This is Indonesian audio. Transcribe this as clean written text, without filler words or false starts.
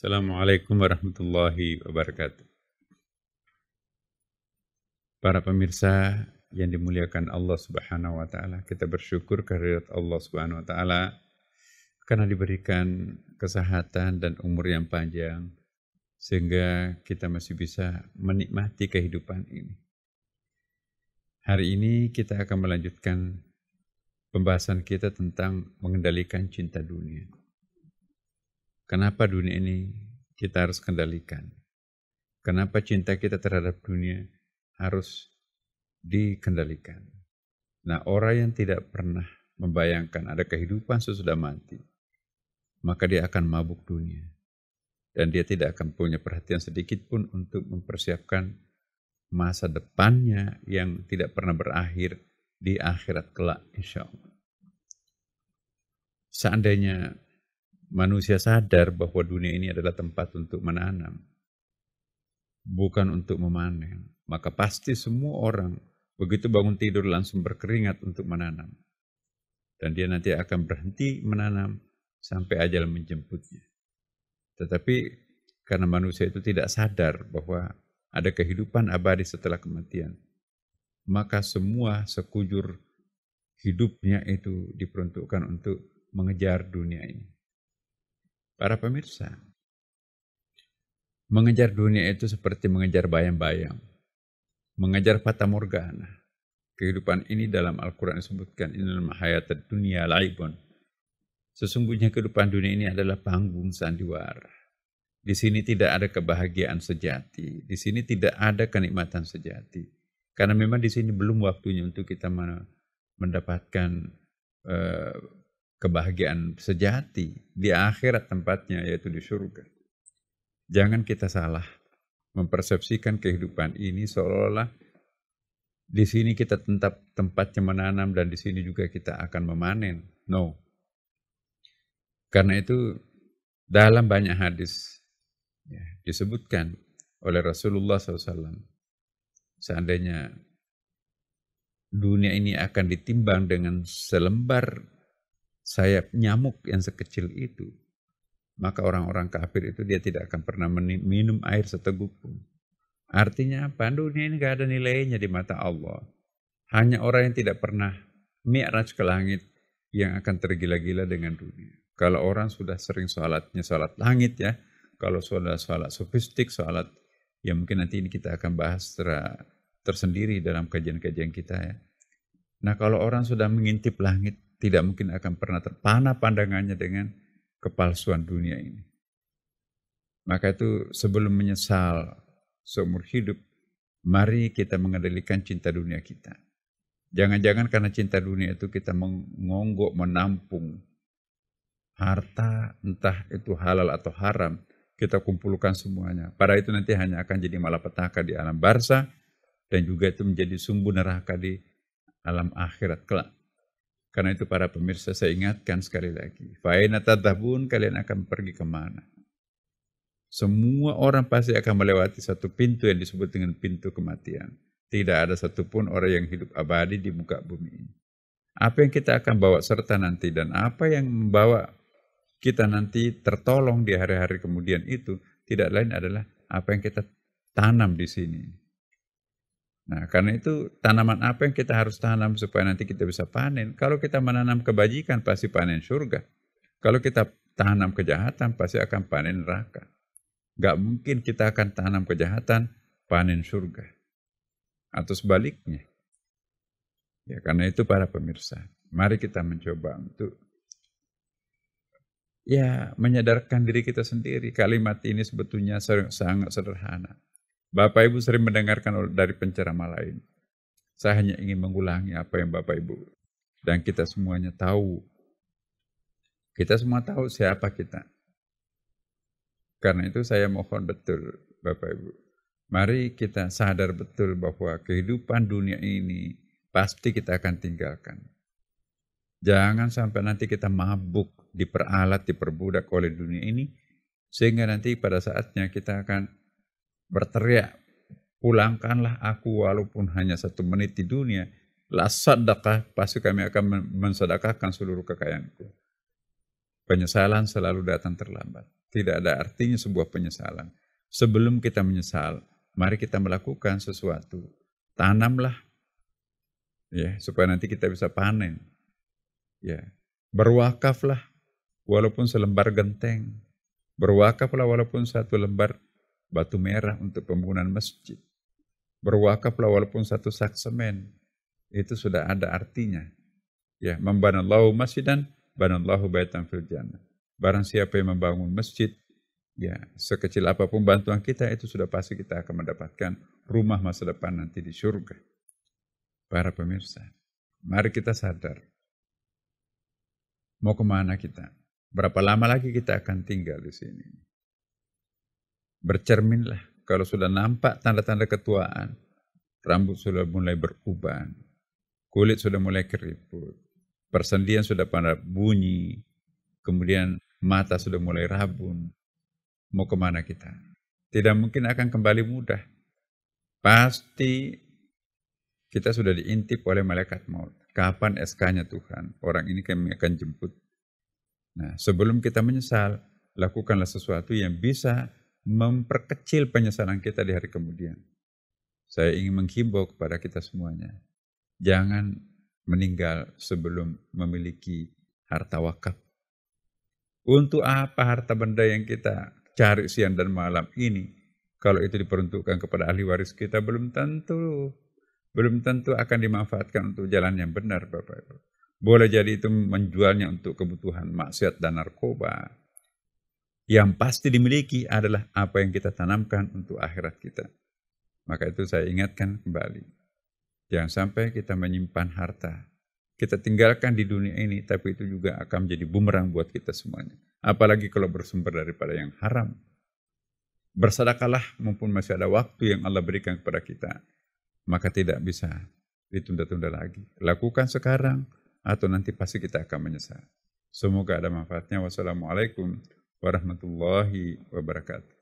Assalamualaikum warahmatullahi wabarakatuh. Para pemirsa yang dimuliakan Allah Subhanahu wa taala, kita bersyukur kehadirat Allah Subhanahu wa taala karena diberikan kesehatan dan umur yang panjang sehingga kita masih bisa menikmati kehidupan ini. Hari ini kita akan melanjutkan pembahasan kita tentang mengendalikan cinta dunia. Kenapa dunia ini kita harus kendalikan? Kenapa cinta kita terhadap dunia harus dikendalikan? Nah, orang yang tidak pernah membayangkan ada kehidupan sesudah mati, maka dia akan mabuk dunia. Dan dia tidak akan punya perhatian sedikit pun untuk mempersiapkan masa depannya yang tidak pernah berakhir di akhirat kelak, insya Allah. Seandainya manusia sadar bahwa dunia ini adalah tempat untuk menanam, bukan untuk memanen, maka pasti semua orang begitu bangun tidur langsung berkeringat untuk menanam. Dan dia nanti akan berhenti menanam sampai ajal menjemputnya. Tetapi karena manusia itu tidak sadar bahwa ada kehidupan abadi setelah kematian, maka semua sekujur hidupnya itu diperuntukkan untuk mengejar dunia ini. Para pemirsa, mengejar dunia itu seperti mengejar bayang-bayang, mengejar fata morgana. Kehidupan ini dalam Al-Quran disebutkan, innal hayatad dunya laibun. Sesungguhnya kehidupan dunia ini adalah panggung sandiwara. Di sini tidak ada kebahagiaan sejati, di sini tidak ada kenikmatan sejati. Karena memang di sini belum waktunya untuk kita mendapatkan kebahagiaan sejati. Di akhirat tempatnya, yaitu di surga. Jangan kita salah mempersepsikan kehidupan ini seolah-olah di sini kita tempatnya menanam dan di sini juga kita akan memanen. No. Karena itu dalam banyak hadis disebutkan oleh Rasulullah SAW, seandainya dunia ini akan ditimbang dengan selembar sayap nyamuk yang sekecil itu, maka orang-orang kafir itu dia tidak akan pernah minum air seteguk pun. Artinya apa? Dunia ini gak ada nilainya di mata Allah. Hanya orang yang tidak pernah mi'raj ke langit yang akan tergila-gila dengan dunia. Kalau orang sudah sering sholatnya sholat langit ya, kalau sudah sholat sofistik, sholat yang mungkin nanti ini kita akan bahas secara tersendiri dalam kajian-kajian kita ya. Nah, kalau orang sudah mengintip langit, tidak mungkin akan pernah terpana pandangannya dengan kepalsuan dunia ini. Maka itu sebelum menyesal seumur hidup, mari kita mengendalikan cinta dunia kita. Jangan-jangan karena cinta dunia itu kita mengonggok, menampung harta, entah itu halal atau haram, kita kumpulkan semuanya. Pada itu nanti hanya akan jadi malapetaka di alam barzah dan juga itu menjadi sumbu neraka di alam akhirat kelak. Karena itu para pemirsa saya ingatkan sekali lagi, fa aina tadhhabun, kalian akan pergi kemana? Semua orang pasti akan melewati satu pintu yang disebut dengan pintu kematian. Tidak ada satupun orang yang hidup abadi di muka bumi ini. Apa yang kita akan bawa serta nanti dan apa yang membawa kita nanti tertolong di hari-hari kemudian itu tidak lain adalah apa yang kita tanam di sini. Nah, karena itu tanaman apa yang kita harus tanam supaya nanti kita bisa panen. Kalau kita menanam kebajikan pasti panen surga. Kalau kita tanam kejahatan pasti akan panen neraka. Gak mungkin kita akan tanam kejahatan panen surga. Atau sebaliknya. Ya, karena itu para pemirsa, mari kita mencoba untuk menyadarkan diri kita sendiri. Kalimat ini sebetulnya sangat sederhana. Bapak Ibu sering mendengarkan dari penceramah lain. Saya hanya ingin mengulangi apa yang Bapak Ibu dan kita semuanya tahu. Kita semua tahu siapa kita. Karena itu saya mohon betul Bapak Ibu. Mari kita sadar betul bahwa kehidupan dunia ini pasti kita akan tinggalkan. Jangan sampai nanti kita mabuk, diperalat, diperbudak oleh dunia ini. Sehingga nanti pada saatnya kita akan berteriak, pulangkanlah aku walaupun hanya 1 menit di dunia. La sadaqah, pasti kami akan mensedekahkan seluruh kekayaanku. Penyesalan selalu datang terlambat. Tidak ada artinya sebuah penyesalan. Sebelum kita menyesal, mari kita melakukan sesuatu. Tanamlah, ya, supaya nanti kita bisa panen. Ya, berwakaflah walaupun selembar genteng. Berwakaflah walaupun satu lembar batu merah untuk pembangunan masjid. Berwakaflah walaupun satu sak semen. Itu sudah ada artinya. Ya, membanallahu masjidan, banallahu baitan fil jannah. Barang siapa yang membangun masjid, ya, sekecil apapun bantuan kita, itu sudah pasti kita akan mendapatkan rumah masa depan nanti di surga. Para pemirsa, mari kita sadar. Mau kemana kita? Berapa lama lagi kita akan tinggal di sini? Bercerminlah. Kalau sudah nampak tanda-tanda ketuaan, rambut sudah mulai beruban, kulit sudah mulai keriput, persendian sudah pada bunyi, kemudian mata sudah mulai rabun. Mau kemana kita? Tidak mungkin akan kembali mudah. Pasti kita sudah diintip oleh malaikat maut. Kapan SK-nya Tuhan? Orang ini kami akan jemput. Nah, sebelum kita menyesal, lakukanlah sesuatu yang bisa memperkecil penyesalan kita di hari kemudian. Saya ingin menghimbau kepada kita semuanya. Jangan meninggal sebelum memiliki harta wakaf. Untuk apa harta benda yang kita cari siang dan malam ini? Kalau itu diperuntukkan kepada ahli waris kita, belum tentu akan dimanfaatkan untuk jalan yang benar, Bapak Ibu. Boleh jadi itu menjualnya untuk kebutuhan maksiat dan narkoba. Yang pasti dimiliki adalah apa yang kita tanamkan untuk akhirat kita. Maka itu saya ingatkan kembali. Jangan sampai kita menyimpan harta. Kita tinggalkan di dunia ini, tapi itu juga akan menjadi bumerang buat kita semuanya. Apalagi kalau bersumber daripada yang haram. Bersedekahlah mumpun masih ada waktu yang Allah berikan kepada kita. Maka tidak bisa ditunda-tunda lagi. Lakukan sekarang atau nanti pasti kita akan menyesal. Semoga ada manfaatnya. Wassalamualaikum warahmatullahi wabarakatuh.